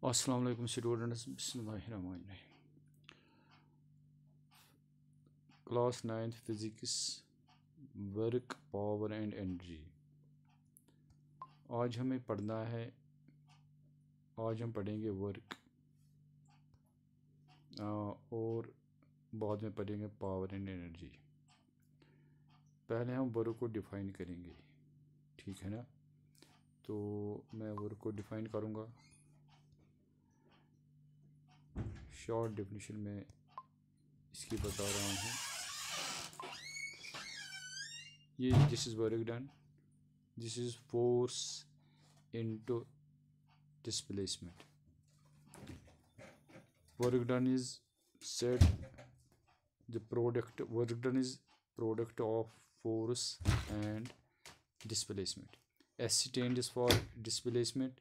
अस्सलाम वालेकुम स्टूडेंट्स, बिस्मिल्लाहिर्रहमानिर्रहीम। Class 9th physics, work, power and energy. आज हमें पढ़ना है, आज हम पढ़ेंगे वर्क और बाद में पढ़ेंगे पावर एंड एनर्जी। पहले हम वर्क को डिफ़ाइन करेंगे, ठीक है ना। तो मैं वर्क को डिफ़ाइन करूँगा। शॉर्ट डेफिनेशन में इसकी बता रहा हूँ। ये this is work done, this is force into displacement. Work done is set the product, work done is product of force and displacement. S stands is for displacement,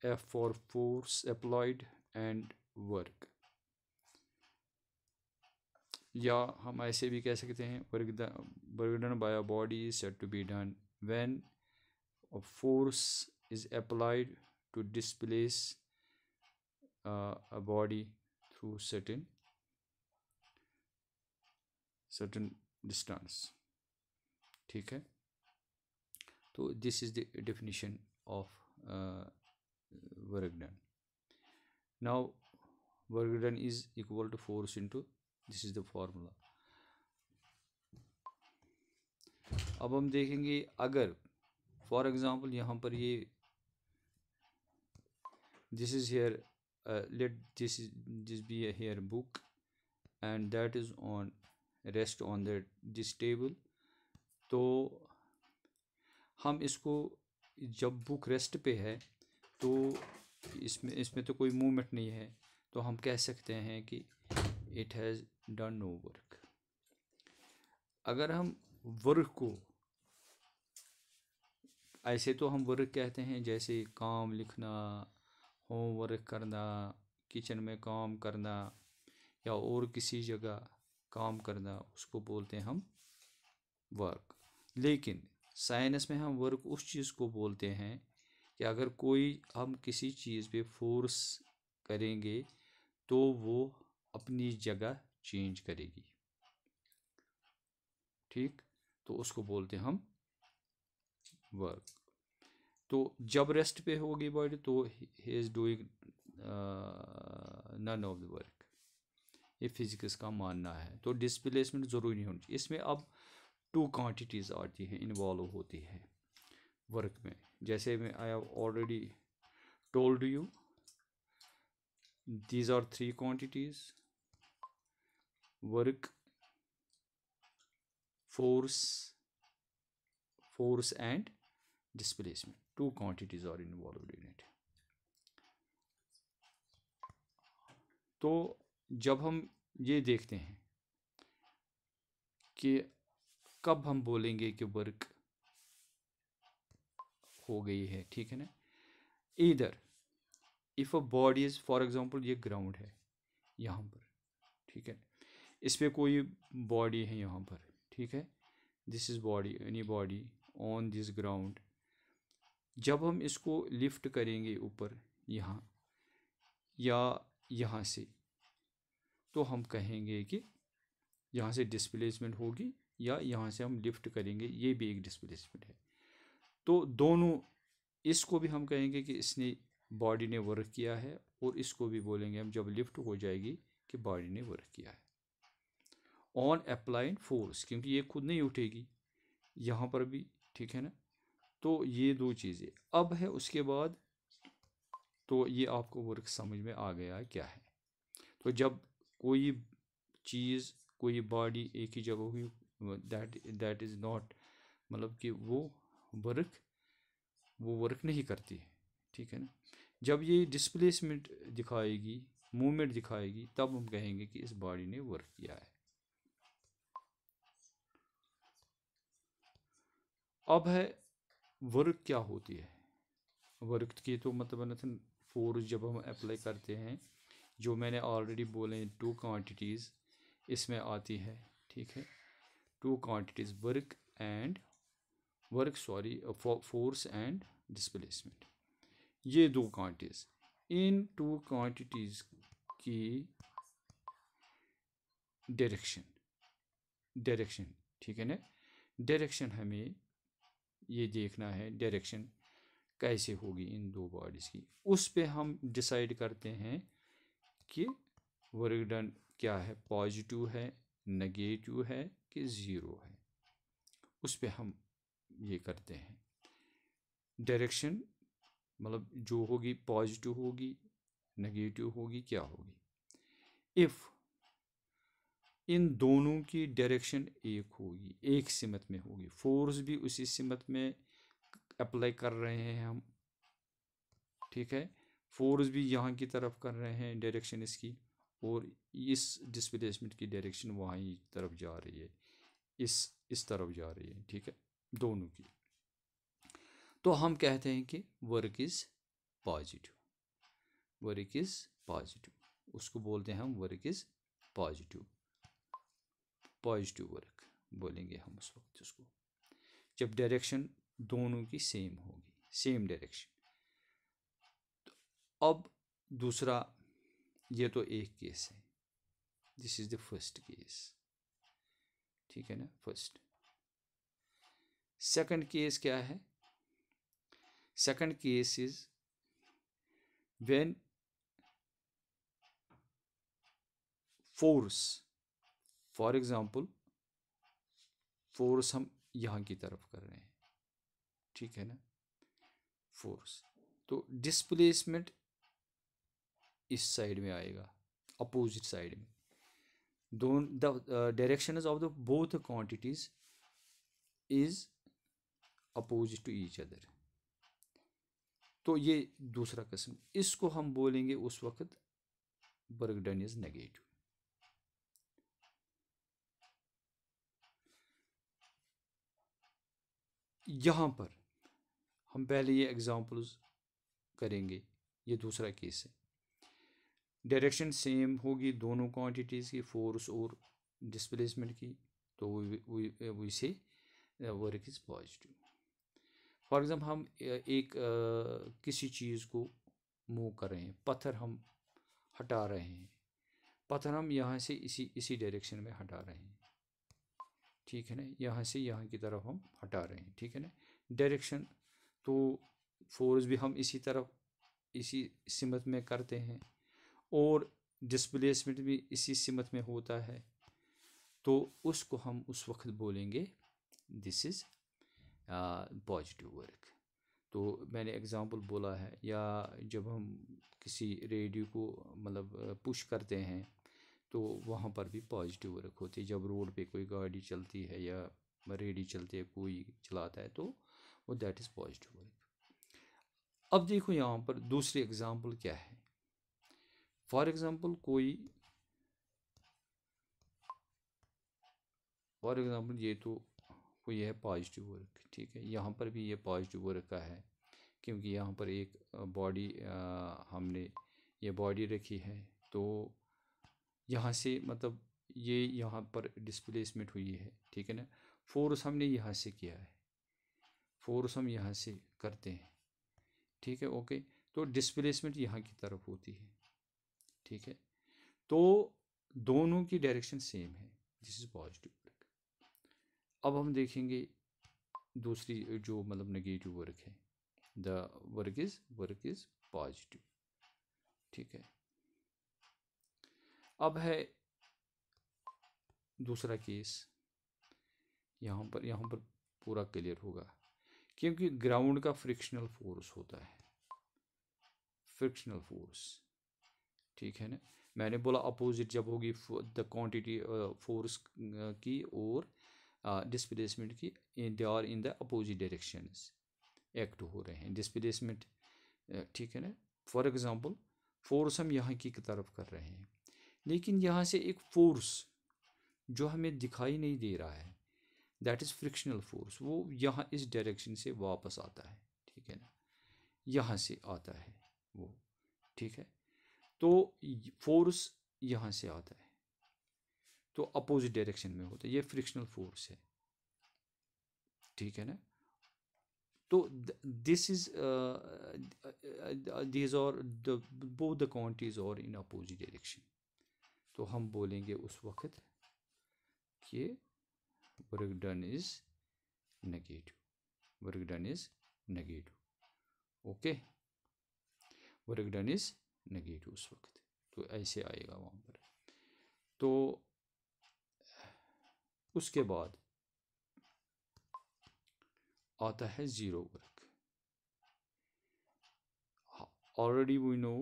F for force applied and work। या हम ऐसे भी कह सकते हैं work done by a body is said to be done when a force is applied to displace a body through certain distance, ठीक है। तो this is the definition of work done. Now work done is equal to force into, this is the formula. अब हम देखेंगे, अगर for example यहाँ पर ये this is here, let this be here book and that is on rest on this table. तो हम इसको, जब बुक रेस्ट पे है तो इसमें तो कोई मूवमेंट नहीं है, तो हम कह सकते हैं कि it has done no work. अगर हम वर्क को ऐसे, तो हम वर्क कहते हैं जैसे काम लिखना, होमवर्क करना, किचन में काम करना या और किसी जगह काम करना, उसको बोलते हैं हम वर्क। लेकिन साइंस में हम वर्क उस चीज़ को बोलते हैं कि अगर हम किसी चीज़ पे फोर्स करेंगे तो वो अपनी जगह चेंज करेगी, ठीक। तो उसको बोलते हैं हम वर्क। तो जब रेस्ट पे होगी बॉडी तो he is doing none of the work, ये फिजिक्स का मानना है। तो डिस्प्लेसमेंट ज़रूरी नहीं होनी चाहिए। इसमें अब 2 क्वांटिटीज़ आती हैं, इन्वॉल्व होती है वर्क में। जैसे मैं I have already told you, these are 3 quantities: work, force and displacement. 2 quantities are involved in it. तो जब हम ये देखते हैं कि कब हम बोलेंगे कि वर्क हो गई है, ठीक है ना। Either if a body is, for example ये ग्राउंड है यहाँ पर, ठीक है, इस पे कोई बॉडी है यहाँ पर, ठीक है, this is body, any body on this ground. जब हम इसको लिफ्ट करेंगे ऊपर यहाँ या यहाँ से, तो हम कहेंगे कि यहाँ से डिस्प्लेसमेंट होगी, या यहाँ से हम लिफ्ट करेंगे, ये भी एक डिस्प्लेसमेंट है। तो दोनों, इसको भी हम कहेंगे कि इसने, बॉडी ने वर्क किया है, और इसको भी बोलेंगे हम जब लिफ्ट हो जाएगी कि बॉडी ने वर्क किया है ऑन अप्लाइड फोर्स, क्योंकि ये खुद नहीं उठेगी यहाँ पर भी, ठीक है ना। तो ये 2 चीज़ें अब है। उसके बाद तो ये आपको वर्क समझ में आ गया है क्या है। तो जब कोई चीज़, कोई बॉडी एक ही जगह हुई, दैट इज़ नॉट, मतलब कि वो वर्क नहीं करती है, ठीक है ना। जब ये डिस्प्लेसमेंट दिखाएगी, मूवमेंट दिखाएगी, तब हम कहेंगे कि इस बॉडी ने वर्क किया है। अब है वर्क क्या होती है। वर्क की तो मतलब फोर्स जब हम अप्लाई करते हैं, जो मैंने ऑलरेडी बोले 2 क्वांटिटीज़ इसमें आती है, ठीक है। 2 क्वांटिटीज़, फोर्स एंड डिस्प्लेसमेंट। ये दो क्वांटिटीज, इन टू क्वांटिटीज की डायरेक्शन ठीक है ना, डायरेक्शन हमें ये देखना है डायरेक्शन कैसे होगी इन दो बॉडीज़ की, उस पे हम डिसाइड करते हैं कि वर्क डन क्या है, पॉजिटिव है, नेगेटिव है कि ज़ीरो है, उस पे हम ये करते हैं। डायरेक्शन मतलब जो होगी पॉजिटिव होगी, नेगेटिव होगी, क्या होगी। इफ़ इन दोनों की डायरेक्शन एक होगी, एक सिमत में होगी, फोर्स भी उसी सिमत में अप्लाई कर रहे हैं हम, ठीक है, फोर्स भी यहाँ की तरफ कर रहे हैं डायरेक्शन इसकी, और इस डिस्प्लेसमेंट की डायरेक्शन वहाँ की तरफ जा रही है, इस तरफ जा रही है, ठीक है, दोनों की। तो हम कहते हैं कि work is positive, work is positive, उसको बोलते हैं हम work is positive, positive work बोलेंगे हम उस वक्त उसको, जब डायरेक्शन दोनों की सेम होगी, सेम डायरेक्शन। अब दूसरा, ये तो एक केस है, this is the first case, ठीक है ना, फर्स्ट। सेकंड केस क्या है, second case is when force, for example force हम यहाँ की तरफ कर रहे हैं, ठीक है ना, फोर्स, तो डिस्प्लेसमेंट इस साइड में आएगा, अपोजिट साइड में, दोनों the directions of the both quantities is opposite to each other. तो ये दूसरा किस्म, इसको हम बोलेंगे उस वक्त वर्क डन इज नेगेटिव। यहाँ पर हम पहले ये एग्जांपल्स करेंगे, ये दूसरा केस है, डायरेक्शन सेम होगी दोनों क्वांटिटीज़ की, फोर्स और डिस्प्लेसमेंट की, तो we say work is positive. For example हम एक किसी चीज़ को मूव कर रहे हैं, पत्थर हम हटा रहे हैं, पत्थर हम यहाँ से इसी डायरेक्शन में हटा रहे हैं, ठीक है ना, यहाँ से यहाँ की तरफ हम हटा रहे हैं, ठीक है ना, डायरेक्शन, तो फोर्स भी हम इसी तरफ इसी सिमत में करते हैं, और डिस्प्लेसमेंट भी इसी सिमत में होता है, तो उसको हम उस वक्त बोलेंगे दिस इज़ पॉजिटिव वर्क। तो मैंने एग्जांपल बोला है, या जब हम किसी रेडियो को मतलब पुश करते हैं तो वहाँ पर भी पॉजिटिव वर्क होती है, जब रोड पे कोई गाड़ी चलती है या रेडियो चलती है, कोई चलाता है, तो वो दैट इज़ पॉजिटिव वर्क। अब देखो यहाँ पर दूसरी एग्जांपल क्या है, फॉर एग्जांपल ये तो कोई है पॉजिटिव वर्क, ठीक है, यहाँ पर भी ये पॉजिटिव वर्क का है, क्योंकि यहाँ पर एक बॉडी हमने ये बॉडी रखी है, तो यहाँ से मतलब ये यहाँ पर डिस्प्लेसमेंट हुई है, ठीक है ना, फोर्स हमने यहाँ से किया है, फोर्स हम यहाँ से करते हैं, ठीक है, ओके, तो डिस्प्लेसमेंट यहाँ की तरफ होती है, ठीक है, तो दोनों की डायरेक्शन सेम है, दिस इज पॉजिटिव वर्क। अब हम देखेंगे दूसरी जो मतलब नेगेटिव वर्क है, द वर्क इज पॉजिटिव, ठीक है। अब है दूसरा केस, यहाँ पर पूरा क्लियर होगा, क्योंकि ग्राउंड का फ्रिक्शनल फोर्स होता है, फ्रिक्शनल फोर्स, ठीक है ना, मैंने बोला अपोजिट जब होगी द क्वांटिटी फोर्स की और डिस्प्लेसमेंट की, they are in the opposite directions act हो रहे हैं, डिस्प्लेसमेंट, ठीक है ना, फॉर एग्जांपल फोर्स हम यहाँ की तरफ कर रहे हैं, लेकिन यहाँ से एक फोर्स जो हमें दिखाई नहीं दे रहा है, दैट इज़ फ्रिक्शनल फोर्स, वो यहाँ इस डायरेक्शन से वापस आता है, ठीक है ना, यहाँ से आता है वो, ठीक है, तो फोर्स यहाँ से आता है, तो अपोजिट डायरेक्शन में होता है, ये फ्रिक्शनल फोर्स है, ठीक है ना। तो this is these are the both the quantities और इन अपोजिट डायरेक्शन। तो हम बोलेंगे उस वक्त कि work done is negative, work done is negative. Okay, work done is negative उस वक्त, तो ऐसे आएगा वहाँ पर। तो उसके बाद आता है zero work. Already we know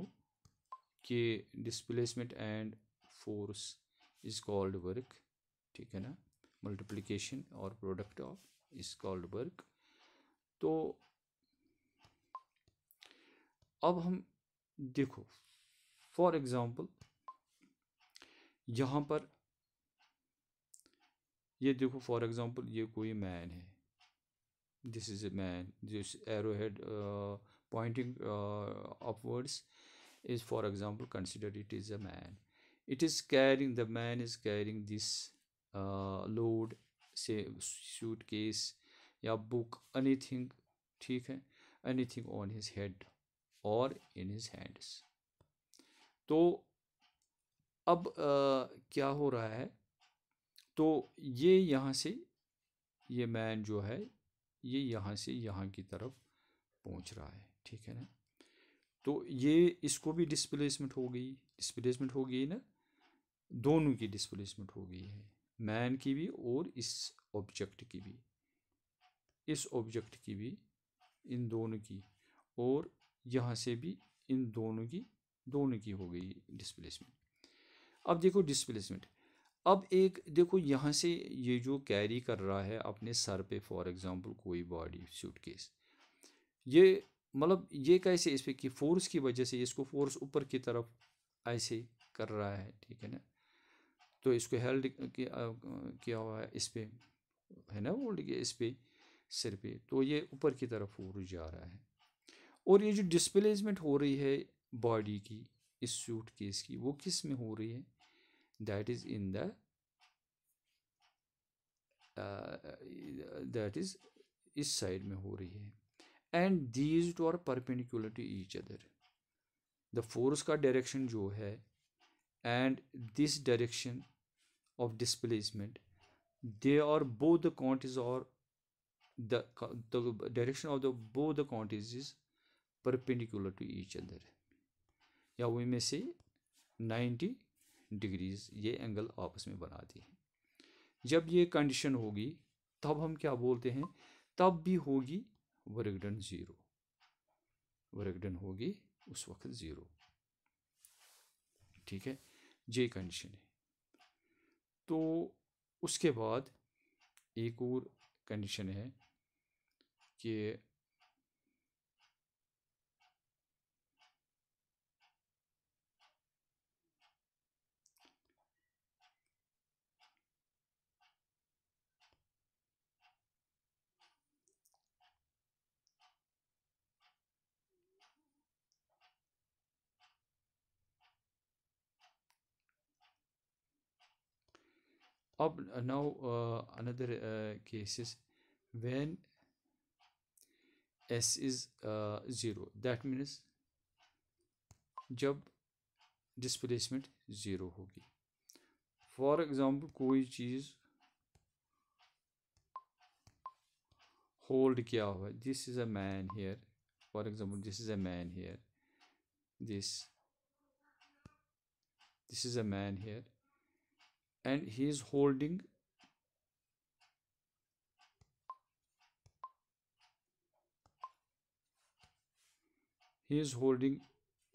कि displacement and force is called work, ठीक है ना, मल्टीप्लिकेशन और product of is called work. तो अब हम देखो फॉर एग्जांपल यहाँ पर ये देखो, फॉर एग्जांपल ये कोई मैन है, this is a man, this arrow head pointing upwards is, for example, consider it is a man. It is carrying, the man is carrying this load, say suitcase या book, anything, ठीक है, anything on his head or in his hands. तो अब क्या हो रहा है, तो ये यहाँ से, ये मैन जो है ये यहाँ से यहाँ की तरफ पहुँच रहा है, ठीक है ना। तो ये इसको भी डिस्प्लेसमेंट हो गई ना, दोनों की डिस्प्लेसमेंट हो गई है, मैन की भी और इस ऑब्जेक्ट की भी, इस ऑब्जेक्ट की भी, इन दोनों की, और यहाँ से भी इन दोनों की हो गई डिस्प्लेसमेंट। अब देखो डिस्प्लेसमेंट, अब एक देखो यहाँ से ये जो कैरी कर रहा है अपने सर पे फॉर एग्जांपल कोई बॉडी सूटकेस, ये मतलब ये कैसे, इस पे की फोर्स की वजह से इसको फोर्स ऊपर की तरफ ऐसे कर रहा है, ठीक है ना। तो इसको हेल्ड किया हुआ है इस पे, है ना, होल्ड किया इस पे सिर पे, तो ये ऊपर की तरफ फोर्स जा रहा है। और ये जो डिस्प्लेसमेंट हो रही है बॉडी की, इस सूटकेस की, वो किस में हो रही है, that is in the that is इस साइड में हो रही है। And these two are perpendicular to each other, the force का डायरेक्शन जो है and this direction of displacement, they are both the quantities, or the direction of the both the quantities is perpendicular to each other, या we may say 90 degrees ये angle आपस में बनाती है। जब ये कंडीशन होगी तब हम क्या बोलते हैं, तब भी होगी work done zero, work done होगी उस वक्त ज़ीरो, ठीक है, ये कंडीशन है। तो उसके बाद एक और कंडीशन है कि अब now another cases when s is zero, that means जब डिस्प्लेसमेंट ज़ीरो होगी। फॉर एग्जांपल कोई चीज़ होल्ड किया हुआ है, this is a man here, for example this is a man here, this is a man here and he is holding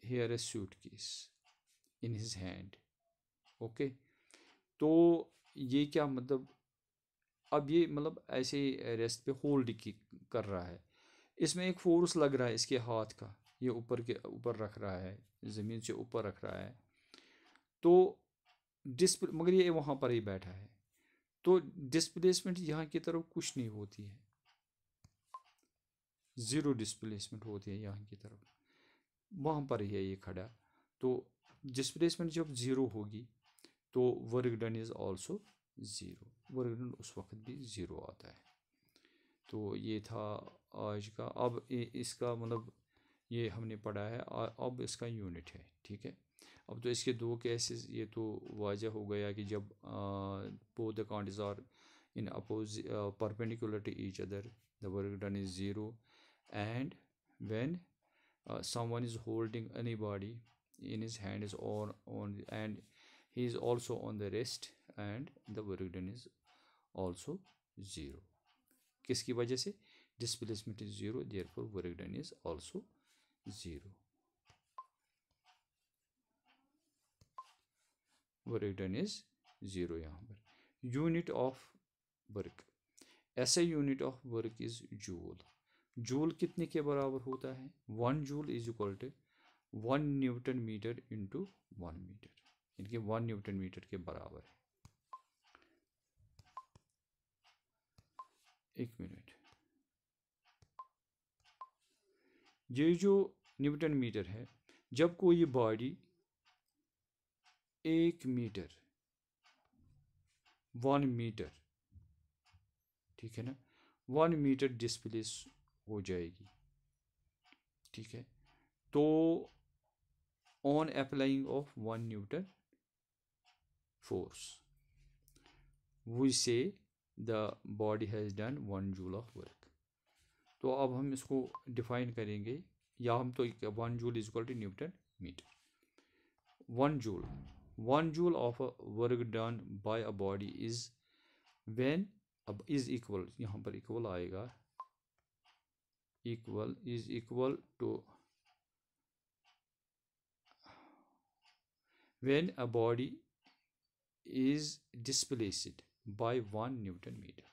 here a suitcase in his hand, okay. तो ये क्या मतलब, अब ये मतलब ऐसे रेस्ट पे होल्ड की कर रहा है, इसमें एक फोर्स लग रहा है इसके हाथ का, ये ऊपर के ऊपर रख रहा है, ज़मीन से ऊपर रख रहा है, तो मगर ये वहाँ पर ही बैठा है, तो डिस्प्लेसमेंट यहाँ की तरफ कुछ नहीं होती है, ज़ीरो डिस्प्लेसमेंट होती है यहाँ की तरफ, वहाँ पर ही है ये खड़ा। तो डिस्प्लेसमेंट जब ज़ीरो होगी तो work done is also zero, work done उस वक्त भी ज़ीरो आता है। तो ये था आज का। अब इसका मतलब ये हमने पढ़ा है, अब इसका यूनिट है, ठीक है। अब तो इसके दो केसेस ये तो वाजह हो गया कि जब both the quantities are in perpendicular to each other, the work done is zero. And when someone is holding anybody in his hand is on and he is also on the rest, and the work done is also zero. किसकी वजह से? displacement is zero, therefore work done is also zero. Work done is zero. यहाँ पर unit of work, ऐसे unit of work is joule. Joule कितने के बराबर होता है? 1 joule is equal to 1 newton metre into 1 metre, इनके 1 न्यूटन मीटर के बराबर है। एक मिनट, ये जो न्यूटन मीटर है, जब कोई बॉडी 1 मीटर 1 मीटर, ठीक है ना, 1 मीटर डिस्प्लेस हो जाएगी, ठीक है, तो on applying of 1 newton force we say the body has done 1 joule of work. तो अब हम इसको डिफाइन करेंगे, या हम तो 1 joule is equal to newton metre. 1 joule of a work done by a body is when, अब is equal, यहाँ पर इक्वल आएगा, equal is equal to when a body is displaced by 1 Newton meter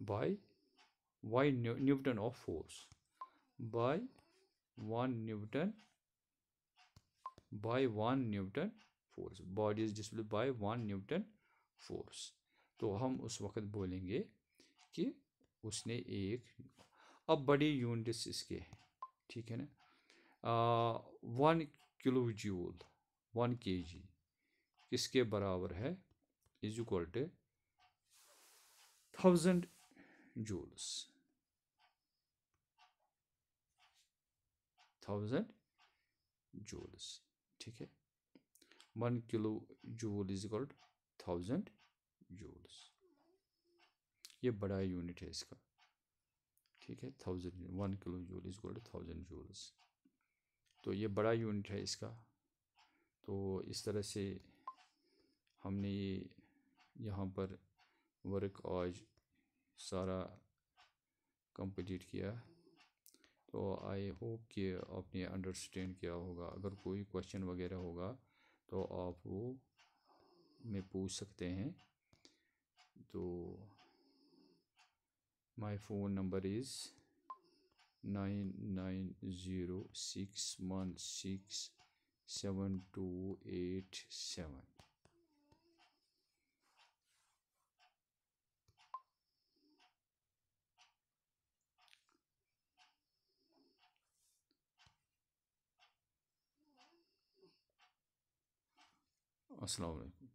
by Newton of force, by 1 Newton force, body is displaced by 1 Newton force। तो हम उस वक्त बोलेंगे कि उसने एक, अब बड़ी यूनिट्स इसके हैं, ठीक है ना, 1 किलो जूल 1 kg किसके बराबर है? Is equal to 1000 joules, 1000 joules, ठीक है। 1 kilo joule is equal to 1000 joules, ये बड़ा यूनिट है इसका, ठीक है। 1 kilo joule is equal to 1000 joules, तो ये बड़ा यूनिट है इसका। तो इस तरह से हमने ये यहाँ पर वर्क आज सारा कंप्लीट किया। तो आई होप कि आपने अंडरस्टैंड किया होगा। अगर कोई क्वेश्चन वगैरह होगा तो आप वो में पूछ सकते हैं। तो माय फ़ोन नंबर इज़ 9906167287। अस्सलाम वालेकुम।